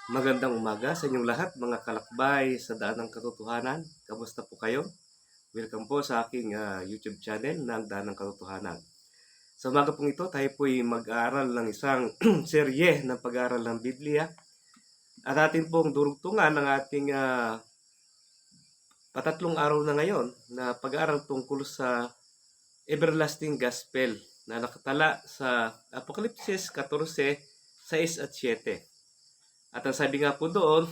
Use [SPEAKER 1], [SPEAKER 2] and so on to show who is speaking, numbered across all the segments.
[SPEAKER 1] Magandang umaga sa inyong lahat, mga kalakbay sa daan ng katotohanan. Kamusta po kayo? Welcome po sa aking YouTube channel na ang daan ng katotohanan. Sa umaga pong ito, tayo po'y mag-aaral ng isang serye ng pag-aaral ng Biblia. At atin pong durugtungan ng ating patatlong araw na ngayon na pag-aaral tungkol sa Everlasting Gospel na nakatala sa Apokalipsis 14, 6 at 7. At ang sabi nga po doon,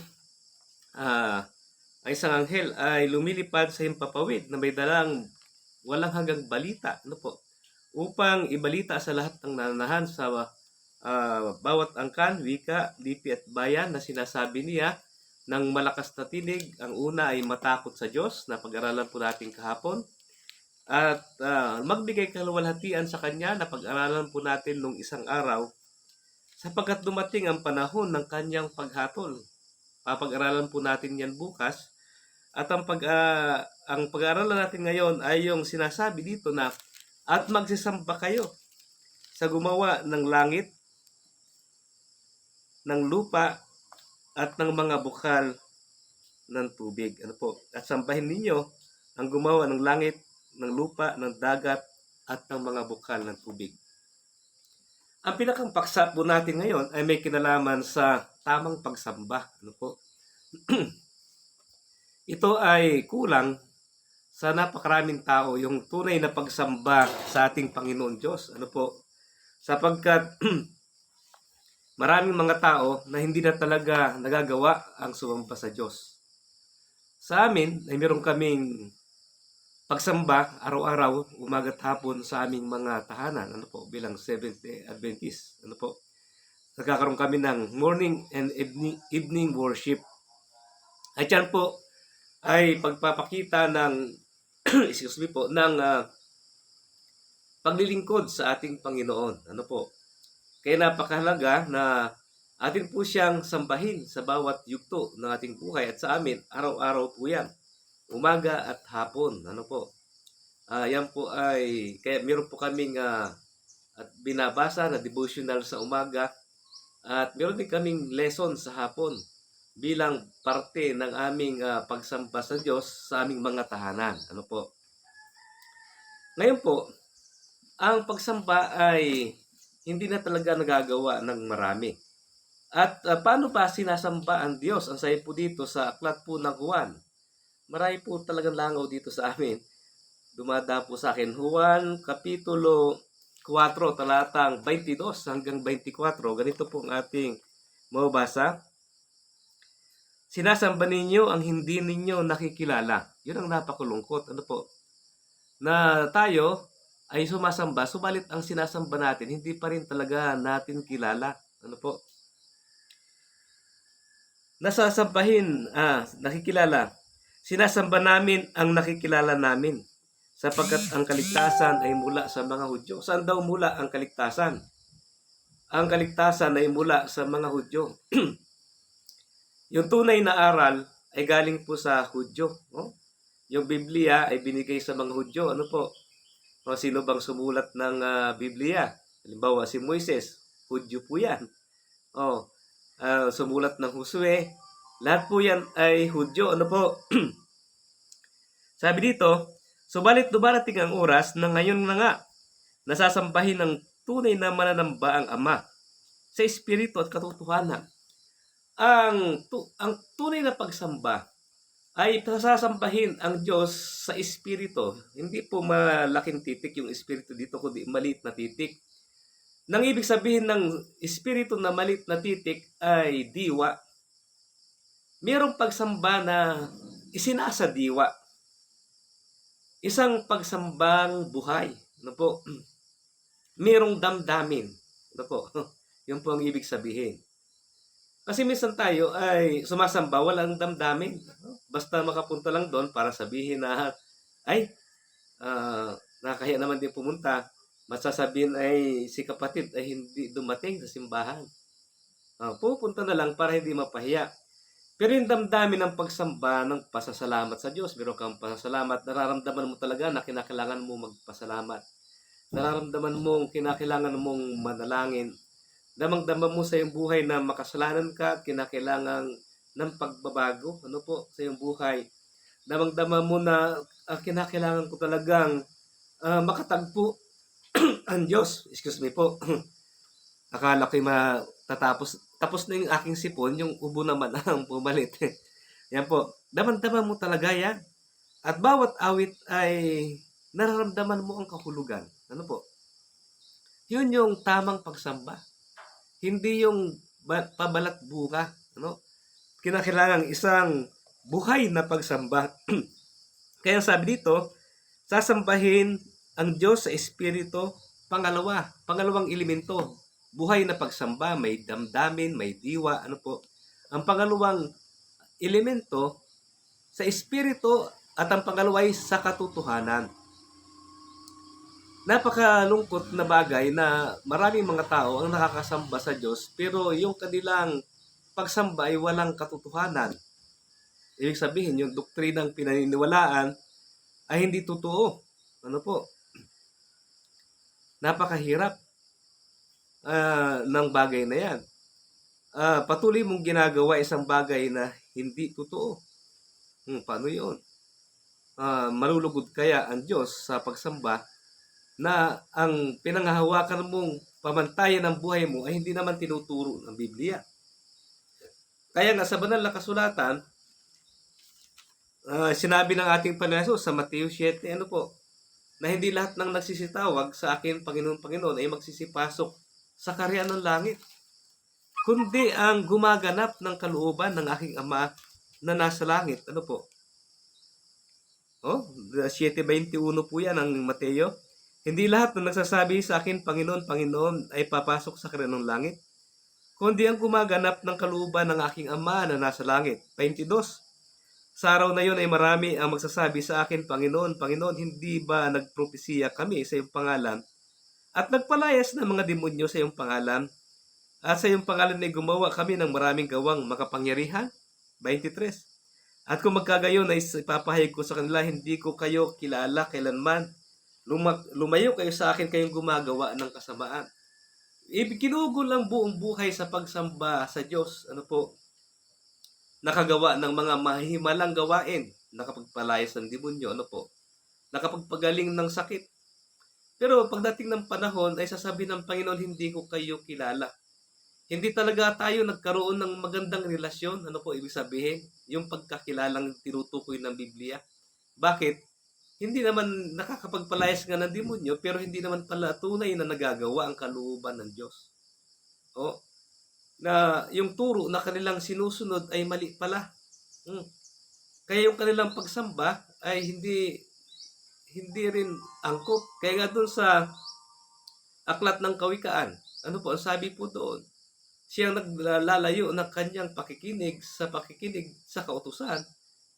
[SPEAKER 1] ang isang anghel ay lumilipad sa himpapawid na may dalang walang hanggang balita, ano po, upang ibalita sa lahat ng nananahan sa bawat angkan, wika, lipi at bayan na sinasabi niya ng malakas na tinig. Ang una ay matakot sa Diyos na pag-aralan po natin kahapon. At magbigay kaluwalhatian sa Kanya na pag-aralan po natin nung isang araw sapagkat dumating ang panahon ng Kanyang paghatol. Papag-aralan po natin yan bukas. At ang pag-aaralan natin ngayon ay yung sinasabi dito na at magsisamba kayo sa gumawa ng langit, ng lupa, at ng mga bukal ng tubig. Ano po? At sambahin ninyo ang gumawa ng langit, ng lupa, ng dagat, at ng mga bukal ng tubig. Ang pinakang paksa po natin ngayon ay may kinalaman sa tamang pagsamba. Ano po? Ito ay kulang sa napakaraming tao yung tunay na pagsamba sa ating Panginoon Diyos. Ano po? Sapagkat maraming mga tao na hindi na talaga nagagawa ang sumamba sa Diyos. Sa amin ay meron kaming pagsamba araw-araw, umaga at hapon sa aming mga tahanan. Ano po? Bilang Seventh-day Adventist. Ano po? Nagkakaroon kami ng morning and evening worship. At yan po ay pagpapakita ng excuse me po, ng paglilingkod sa ating Panginoon. Ano po? Kaya napakahalaga na atin po siyang sambahin sa bawat yugto ng ating buhay at sa amin, araw-araw po yan. Umaga at hapon. Ano po? Yan po ay, kaya meron po kaming at binabasa na devotional sa umaga at meron din kaming lesson sa hapon bilang parte ng aming pagsamba sa Diyos sa aming mga tahanan. Ano po? Ngayon po, ang pagsamba ay hindi na talaga nagagawa ng marami. At paano ba sinasamba ang Diyos? Ang sabi po dito sa aklat po ng Juan. Marami po talagang langaw dito sa amin. Dumada po sa akin. Juan, Kapitulo 4, talatang 22 hanggang 24. Ganito po ang ating mababasa. Sinasamba ninyo ang hindi ninyo nakikilala. Yun ang napakulungkot. Ano po? Na tayo ay sumasamba, subalit ang sinasamba natin, hindi pa rin talaga natin kilala. Ano po? Nasasambahin, nakikilala. Sinasamba namin ang nakikilala namin sapagkat ang kaligtasan ay mula sa mga Hudyo. Saan daw mula ang kaligtasan? Ang kaligtasan ay mula sa mga Hudyo. Yung tunay na aral ay galing po sa Hudyo. No? Yung Biblia ay binigay sa mga Hudyo. Ano po? O sino bang sumulat ng Biblia? Halimbawa si Moises, Hudyo po yan. O, sumulat ng Josue, lahat po yan ay Hudyo. Ano po? Sabi dito, subalit dumarating ang oras na ngayon na nga, nasasambahin ng tunay na mananamba ang Ama sa Espiritu at katotohanan. Ang tunay na pagsamba ay sasambahin ang Diyos sa Espiritu. Hindi po malaking titik yung Espiritu dito, kundi maliit na titik. Nang ibig sabihin ng Espiritu na maliit na titik ay diwa. Mayroong pagsamba na isinasadiwa. Isang pagsambang buhay. Ano po? Mayroong damdamin. Ano po? Yun po ang ibig sabihin. Kasi minsan tayo ay sumasamba, walang damdamin. Basta makapunta lang doon para sabihin na, ay, nakakahiya naman din pumunta. Masasabihin ay si kapatid ay hindi dumating sa simbahan. Pupunta na lang para hindi mapahiya. Pero yung damdamin ng pagsamba ng pasasalamat sa Diyos, meron kang pasasalamat, nararamdaman mo talaga na kinakailangan mo magpasalamat. Nararamdaman mong kinakailangan mong manalangin Damang-dama mo sa iyong buhay na makasalanan ka at kinakailangan ng pagbabago. Ano po, sa iyong buhay. Damang-dama mo na kinakailangan ko talagang makatagpo ang Diyos. Excuse me po. Akala ko'y matatapos. Tapos na yung aking sipon, yung ubo naman ang pumalit. Yan po. Damang-dama mo talaga yan. At bawat awit ay nararamdaman mo ang kahulugan. Ano po? Yun yung tamang pagsamba. Hindi yung pabalat buka. Ano? Kinakailangan isang buhay na pagsamba. Kaya sabi dito, sasambahin ang Diyos sa Espiritu. Pangalawang elemento, buhay na pagsamba, may damdamin, may diwa, ano po. Ang pangalawang elemento, sa Espiritu, at ang pangalawa ay sa katotohanan. Napakalungkot na bagay na maraming mga tao ang nakakasamba sa Diyos, pero yung kanilang pagsamba ay walang katotohanan. Ibig sabihin, yung doktrinang pinaniniwalaan ay hindi totoo. Ano po? Napakahirap ng bagay na yan. Patuloy mong ginagawa isang bagay na hindi totoo. Paano yun? Malulugod kaya ang Diyos sa pagsamba na ang pinanghahawakan mong pamantayan ng buhay mo ay hindi naman tinuturo ng Biblia. Kaya nga sa banal na kasulatan, sinabi ng ating Panginoon sa Mateo 7, ano po, na hindi lahat ng nagsisitawag sa akin, Panginoon, Panginoon, ay magsisipasok sa kaharian ng langit, kundi ang gumaganap ng kalooban ng aking Ama na nasa langit. Ano po? 7:21 po yan ang Mateo. Hindi lahat na nagsasabi sa akin, Panginoon, Panginoon, ay papasok sa kaharian ng langit, kundi ang gumaganap ng kalooban ng aking Ama na nasa langit. 22. Sa araw na yun ay marami ang magsasabi sa akin, Panginoon, Panginoon, hindi ba nagpropesiya kami sa iyong pangalan at nagpalayas ng mga demonyo sa iyong pangalan at sa iyong pangalan ay gumawa kami ng maraming gawang makapangyarihan? 23. At kung magkagayon ay ipapahayag ko sa kanila, hindi ko kayo kilala kailanman. Lumayo kayo sa akin, kayong gumagawa ng kasamaan. Kinugol ang buong buhay sa pagsamba sa Diyos. Ano po? Nakagawa ng mga mahihimalang gawain, nakapagpalayas ng demonyo, ano po, nakapagpagaling ng sakit. Pero pagdating ng panahon ay sasabihin ng Panginoon, hindi ko kayo kilala. Hindi talaga tayo nagkaroon ng magandang relasyon, ano po ibig sabihin? Yung pagkakilalang tinutukoy ng Biblia. Bakit? Hindi naman nakakapagpalayas nga ng demonyo, pero hindi naman pala tunay na nagagawa ang kalooban ng Diyos. Na yung turo na kanilang sinusunod ay mali pala. Kaya yung kanilang pagsamba ay hindi rin angkop. Kaya nga doon sa Aklat ng Kawikaan, ano po ang sabi po doon? Siyang naglalayo ng kanyang pakikinig sa kautusan,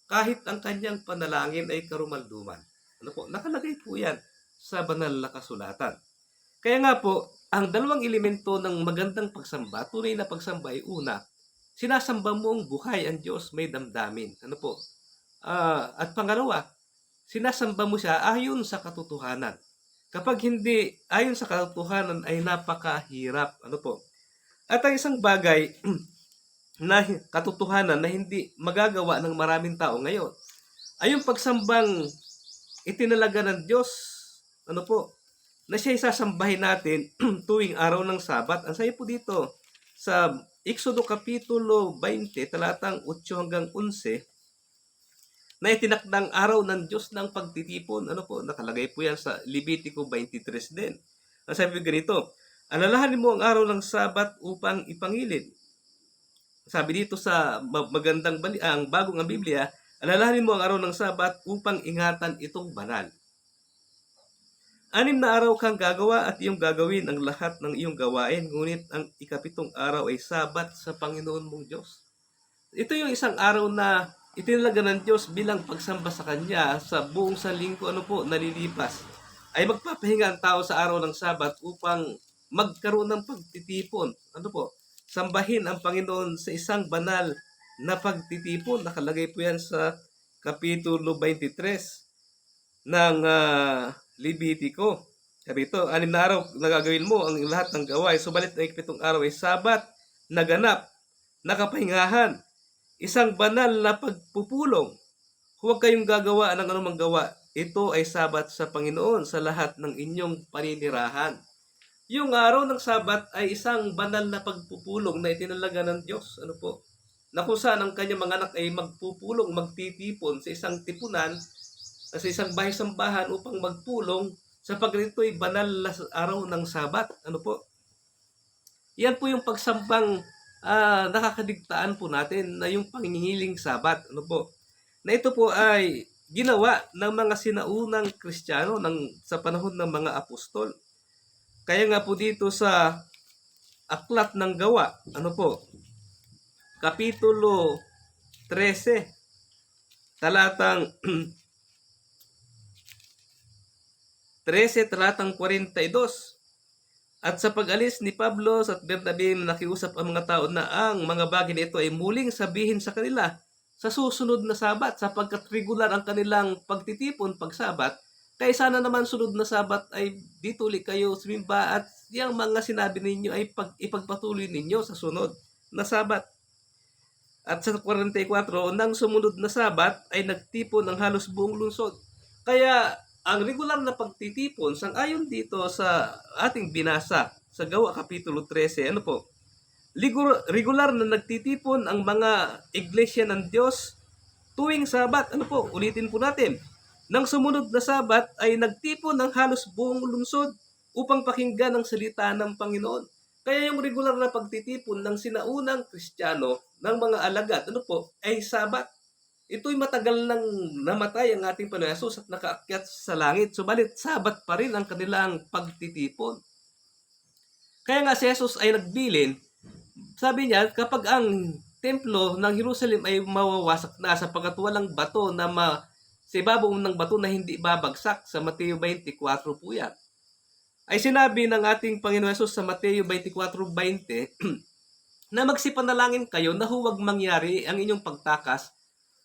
[SPEAKER 1] kahit ang kanyang panalangin ay karumalduman. Ano po? Nakalagay po yan sa banal na kasulatan. Kaya nga po, ang dalawang elemento ng magandang pagsamba, tunay na pagsamba ay una, sinasamba mo ang buhay ang Diyos, may damdamin. Ano po? At pangalawa, sinasamba mo siya ayon sa katotohanan. Kapag hindi ayon sa katotohanan ay napakahirap. Ano po? At ang isang bagay na katotohanan na hindi magagawa ng maraming tao ngayon ay yung pagsambang itinalaga ng Diyos. Ano po? Na siya isasambahin natin tuwing araw ng Sabat. Ang sayo po dito sa Exodo Kapitulo 20, talatang 8 hanggang 11, na itinakdang araw ng Diyos ng pagtitipon. Ano po? Nakalagay po yan sa Levitico 23 din. Ang sabi ganito, alalahanin mo ang araw ng Sabat upang ipangilid. Sabi dito sa magandang ang bagong ang Biblia, alalahanin mo ang araw ng Sabat upang ingatan itong banal. 6 na araw kang gagawa at iyong gagawin ang lahat ng iyong gawain, ngunit ang ikapitong araw ay Sabat sa Panginoon mong Diyos. Ito yung isang araw na itinalaga ng Diyos bilang pagsamba sa Kanya sa buong sanlinggo nalilipas. Ay magpapahinga ang tao sa araw ng Sabat upang magkaroon ng pagtitipon. Ano po? Sambahin ang Panginoon sa isang banal na pagtitipon. Nakalagay po yan sa Kapitulo 23 ng Levitico. Sabi ito, 6 na araw na gagawin mo ang lahat ng gawain, subalit ang ikapitong araw ay Sabat na ganap, na kapahingahan, isang banal na pagpupulong. Huwag kayong gagawa ng anumang gawa. Ito ay Sabat sa Panginoon sa lahat ng inyong paninirahan. Yung araw ng Sabat ay isang banal na pagpupulong na itinalaga ng Diyos. Ano po? Na kung saan ang kanyang mga anak ay magpupulong, magtitipon sa isang tipunan, sa isang bahay-sambahan upang magpulong sapagkat ito'y banal na araw ng Sabat. Ano po? Yan po yung pagsambang nakakadigtaan po natin na yung panghihiling Sabat. Ano po? Na ito po ay ginawa ng mga sinaunang Kristiyano sa panahon ng mga apostol. Kaya nga po dito sa Aklat ng Gawa, ano po? Kapitulo 13, talatang 42. At sa pag-alis ni Pablo at Bernabe, nakiusap ang mga tao na ang mga bagay na ito ay muling sabihin sa kanila sa susunod na Sabat, sapagkat regular ang kanilang pagtitipon pag Sabat. Kaya sana naman sunod na Sabat ay dito ulit kayo sumimba at yung mga sinabi ninyo ay ipagpatuloy ninyo sa sunod na Sabat. At sa 44, nang sumunod na Sabat ay nagtipon ng halos buong lungsod. Kaya ang regular na pagtitipon, sang-ayon dito sa ating binasa sa Gawa Kapitulo 13, ano po? Regular na nagtitipon ang mga iglesia ng Diyos tuwing Sabat. Ano po? Ulitin po natin. Nang sumunod na Sabat ay nagtipon ng halos buong lungsod upang pakinggan ang salita ng Panginoon. Kaya yung regular na pagtitipon ng sinaunang Kristiyano ng mga alagad, ano po, ay Sabat. Ito'y matagal nang namatay ang ating Panginoon Hesus at nakaakyat sa langit. Subalit, Sabat pa rin ang kanilang pagtitipon. Kaya nga si Jesus ay nagbilin, sabi niya, kapag ang templo ng Jerusalem ay mawawasak na sapagkat walang bato na sa ibabaw ng bato na hindi babagsak, sa Mateo 24 po yan. Ay sinabi ng ating Panginoon Hesus sa Mateo 24:20 na magsipanalangin kayo na huwag mangyari ang inyong pagtakas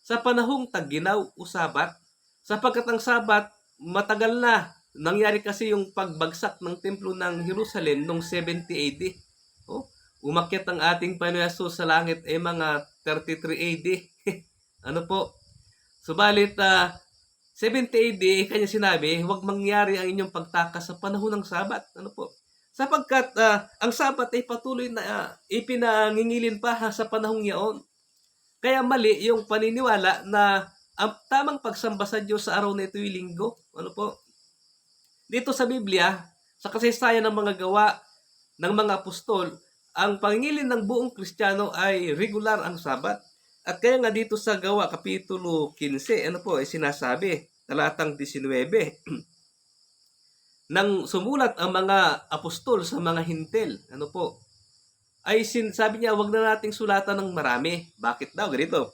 [SPEAKER 1] sa panahong tag-ginaw o Sabat, sapagkat ang Sabat matagal na. Nangyari kasi yung pagbagsak ng templo ng Jerusalem noong 70 AD. Oh, umakyat ang ating Panginoon Hesus sa langit ay mga 33 AD. Ano po? Subalit 70 AD, kanya sinabi, huwag mangyari ang inyong pagtakas sa panahon ng Sabat. Ano po? Sapagkat ang Sabat ay patuloy na ipinangingilin pa sa panahong yaon. Kaya mali yung paniniwala na ang tamang pagsamba sa Diyos sa araw na ito'y linggo. Ano po? Dito sa Biblia, sa kasaysayan ng mga gawa ng mga apostol, ang pangingilin ng buong Kristiyano ay regular ang Sabat. At kaya nga dito sa Gawa Kapitulo 15, ano po, ay sinasabi, talatang 19, nang sumulat ang mga apostol sa mga hintil, ano po, ay sabi niya, huwag na nating sulatan ng marami. Bakit daw? Ganito.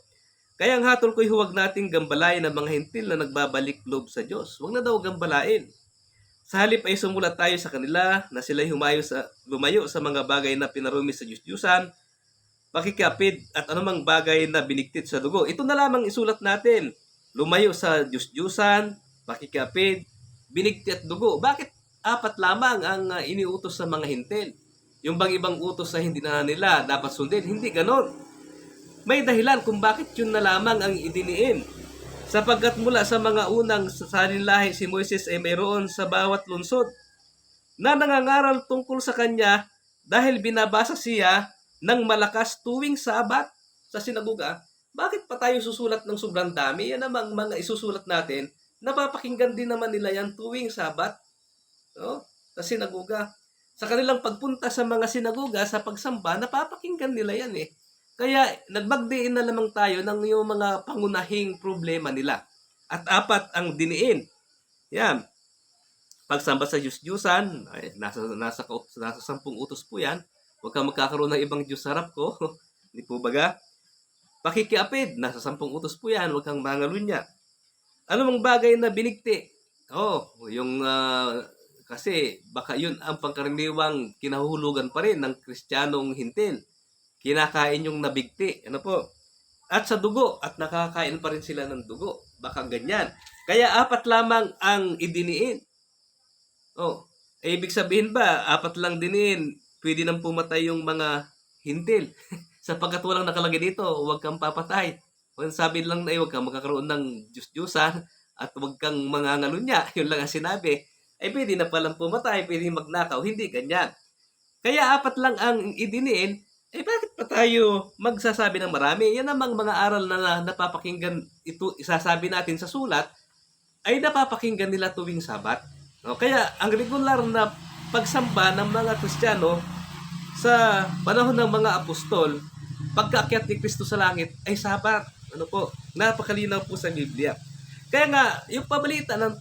[SPEAKER 1] Kaya ang hatol ko'y huwag nating gambalain ang mga hintil na nagbabalik loob sa Diyos. Huwag na daw gambalain. Sa halip ay sumulat tayo sa kanila na sila'y lumayo sa mga bagay na pinarumi sa Diyos-Diyusan, pakikiapid at anumang bagay na binigtit sa dugo. Ito na lamang isulat natin. Lumayo sa Diyos-Diyusan, pakikiapid, binigtit at dugo. Bakit 4 lamang ang iniutos sa mga hintil? Yung bang ibang utos na hindi na nila dapat sundin? Hindi ganon. May dahilan kung bakit yun na lamang ang idiniin. Sapagkat mula sa mga unang salinlahi si Moises ay mayroon sa bawat lungsod na nangangaral tungkol sa kanya dahil binabasa siya ng malakas tuwing Sabat sa sinagoga. Bakit pa tayo susulat ng sobrang dami? Yan namang mga isusulat natin, napapakinggan din naman nila yan tuwing Sabat, no? Sa sinagoga. Sa kanilang pagpunta sa mga sinagoga sa pagsamba, napapakinggan nila yan eh. Kaya nagbagdiin na lamang tayo ng yung mga pangunahing problema nila. At 4 ang diniin. Yan. Pagsamba sa Diyos-Diyusan, ay, nasa 10 utos po yan. Huwag kang magkakaroon ng ibang Diyos sa harap ko. Hindi po baga? Pakikiapid, nasa 10 utos po yan. Huwag kang mangalunya. Ano mang bagay na binigti? Yung kasi baka yun ang pangkaraniwang kinahuhulugan pa rin ng Kristiyanong hintil. Kinakain yung nabigti. Ano po? At sa dugo. At nakakain pa rin sila ng dugo. Baka ganyan. Kaya 4 lamang ang idiniin. Ibig sabihin ba, apat lang dinin, pwede nang pumatay yung mga hintil. Sapagkat walang nakalagay dito, huwag kang papatay. Ang sabi lang na huwag kang magkakaroon ng Diyos-Diyosan at huwag kang mangangalunya. Yun lang ang sinabi. Ay pwede na palang pumatay, pwede magnakaw. Hindi ganyan. Kaya apat lang ang idiniin, bakit pa tayo magsasabi ng marami? Yan namang mga aral na napapakinggan, ito isasabi natin sa sulat, ay napapakinggan nila tuwing Sabat. No? Kaya ang regular na pagsamba ng mga Kristiyano sa panahon ng mga apostol, pagkaakyat ni Kristo sa langit ay Sabat. Ano po? Napakalinaw po sa Biblia. Kaya nga, yung pabalita ng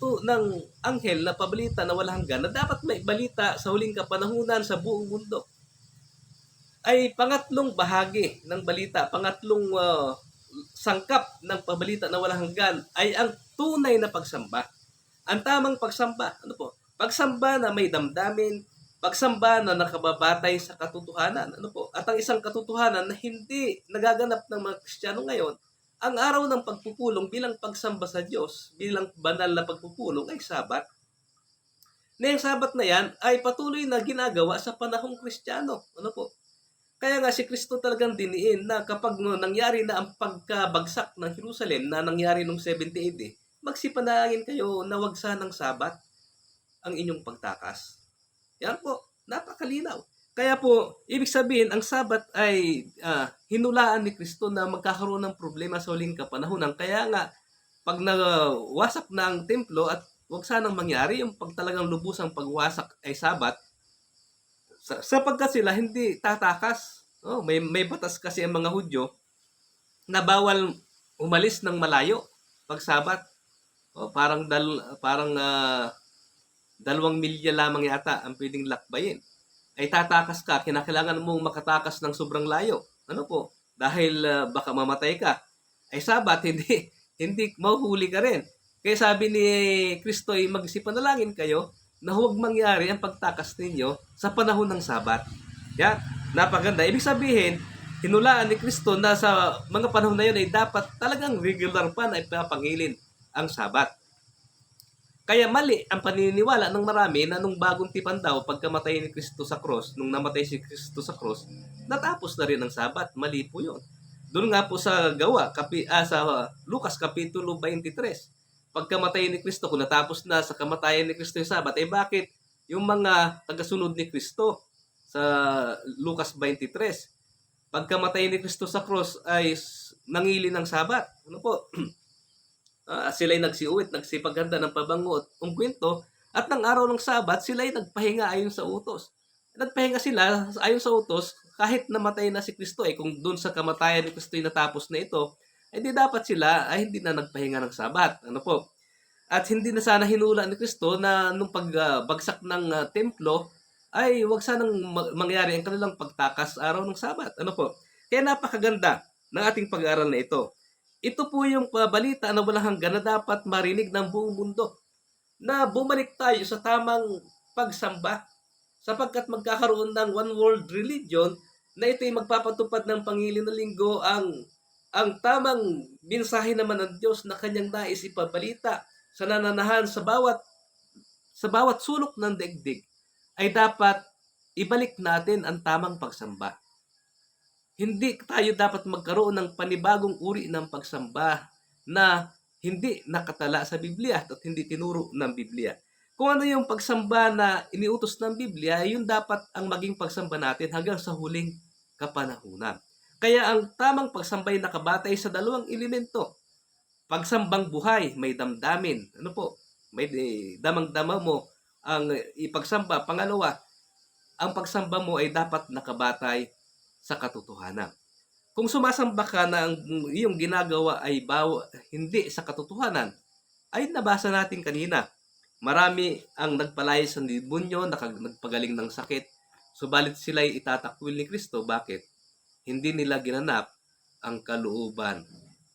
[SPEAKER 1] anghel na pabalita na walang hanggan, na dapat may balita sa huling kapanahunan sa buong mundo, ay pangatlong bahagi ng balita, pangatlong sangkap ng pabalita na walang hanggan ay ang tunay na pagsamba. Ang tamang pagsamba, ano po? Pagsamba na may damdamin, pagsamba na nakababatay sa katotohanan, ano po? At ang isang katotohanan na hindi nagaganap ng mga Kristiyano ngayon, ang araw ng pagpupulong bilang pagsamba sa Diyos, bilang banal na pagpupulong ay Sabat. Na yung Sabat na yan ay patuloy na ginagawa sa panahong Kristiyano. Ano po? Kaya nga si Kristo talagang diniin na kapag nangyari na ang pagkabagsak ng Jerusalem na nangyari noong 70 AD, magsipanalangin kayo na wag sanang Sabat ang inyong pagtakas. Yan po, napakalinaw. Kaya po, ibig sabihin, ang Sabat ay hinulaan ni Kristo na magkakaroon ng problema sa huling kapanahunan. Kaya nga, pag nawasak na ang templo at wag sanang mangyari, yung pag talagang lubusang pagwasak ay Sabat, sapagkat sila hindi tatakas. Oh, may batas kasi ang mga Hudyo na bawal umalis ng malayo pag Sabat. Oh, parang 2 milya lamang yata ang pwedeng lakbayin. Ay tatakas ka, kinakailangan mong makatakas ng sobrang layo. Ano po? Dahil baka mamatay ka. Ay Sabat, hindi mahuhuli ka rin. Kaya sabi ni Kristo ay magsipanalangin kayo na huwag mangyari ang pagtakas ninyo sa panahon ng Sabat. Yan, napaganda. Ibig sabihin, hinulaan ni Kristo na sa mga panahon na yun ay dapat talagang regular pa na ipapangilin ang Sabat. Kaya mali ang paniniwala ng marami na nung bagong tipan daw, pagkamatay ni Kristo sa cross, nung namatay si Kristo sa cross, natapos na rin ang Sabat. Mali po yun. Doon nga po sa sa Lucas Kapitulo 23, pagkamatay ni Kristo, kung natapos na sa kamatayan ni Kristo yung Sabat, bakit yung mga tagasunod ni Kristo sa Lucas 23, pagkamatay ni Kristo sa cross ay nangili ng Sabat? Ano po? Sila'y nagsiuwit, nagsipaghanda ng pabango at ungkwento, at ng araw ng Sabat, sila'y nagpahinga ayon sa utos. Nagpahinga sila ayon sa utos kahit namatay na si Kristo. Kung doon sa kamatayan ni Kristo natapos na ito, di dapat sila ay hindi na nagpahinga ng Sabat. Ano po? At hindi na sana hinula ni Kristo na nung pagbagsak ng templo, ay wag sanang mangyari ang kanilang pagtakas araw ng Sabat. Ano po? Kaya napakaganda ng ating pag-aaral na ito. Ito po yung balita na walang hanggan na dapat marinig ng buong mundo. Na bumalik tayo sa tamang pagsamba sapagkat magkakaroon ng one world religion na ito'y magpapatupad ng Pangilin na Linggo ang tamang mensahe naman ng Diyos na kanyang nais ipabalita sa nananahan sa bawat sulok ng daigdig ay dapat ibalik natin ang tamang pagsamba. Hindi tayo dapat magkaroon ng panibagong uri ng pagsamba na hindi nakatala sa Biblia at hindi tinuro ng Biblia. Kung ano yung pagsamba na iniutos ng Biblia, yun dapat ang maging pagsamba natin hanggang sa huling kapanahunan. Kaya ang tamang pagsamba ay nakabatay sa dalawang elemento. Pagsambang buhay, may damdamin. Ano po? May damang-dama mo ang ipagsamba. Pangalawa, ang pagsamba mo ay dapat nakabatay sa katotohanan. Kung sumasamba ka na ang iyong ginagawa ay hindi sa katotohanan, ay nabasa natin kanina. Marami ang nagpalayas sa demonyo, nagpagaling ng sakit, subalit sila'y itatakwil ni Kristo. Bakit? Hindi nila ginanap ang kalooban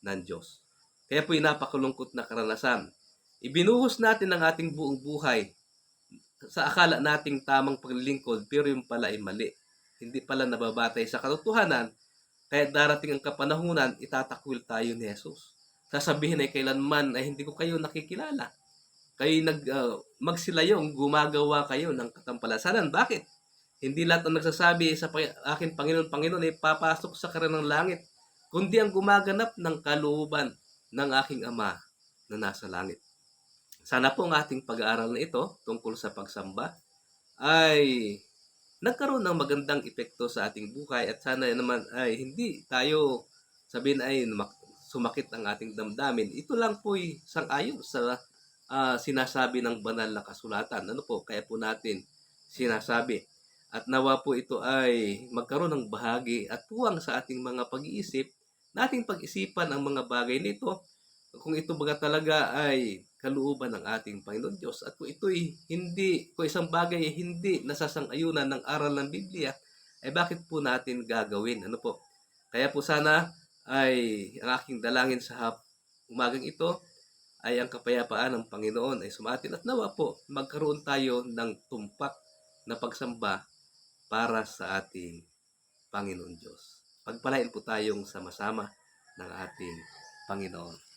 [SPEAKER 1] ng Diyos. Kaya po'y napakalungkot na karanasan. Ibinuhos natin ang ating buong buhay sa akala nating tamang paglilingkod, pero yung pala ay mali. Hindi pala nababatay sa katotohanan, kaya darating ang kapanahunan, itatakwil tayo ni Jesus. Sasabihin ay kailanman ay hindi ko kayo nakikilala. magsilayong gumagawa kayo ng katampalasanan. Bakit? Hindi lahat ng nagsasabi sa akin, Panginoon, Panginoon, ay papasok sa karanang langit, kundi ang gumaganap ng kalooban ng aking Ama na nasa langit. Sana po ang ating pag-aaral na ito tungkol sa pagsamba ay nagkaroon ng magandang epekto sa ating buhay, at sana naman ay hindi tayo sabihin ay sumakit ang ating damdamin. Ito lang po'y sang-ayon sa sinasabi ng banal na kasulatan. Ano po? Kaya po natin sinasabi. At nawa po ito ay magkaroon ng bahagi at puwang sa ating mga pag-iisip, nating pag-isipan ang mga bagay nito, kung ito baga talaga ay kalooban ng ating Panginoon Diyos, at kung isang bagay ay hindi nasasang-ayunan ng aral ng Biblia, ay bakit po natin gagawin? Ano po? Kaya po sana ay ang aking dalangin sa umagang ito ay ang kapayapaan ng Panginoon ay sumatin, at nawa po magkaroon tayo ng tumpak na pagsamba para sa ating Panginoon Diyos. Pagpalain po tayong sama-sama ng ating Panginoon.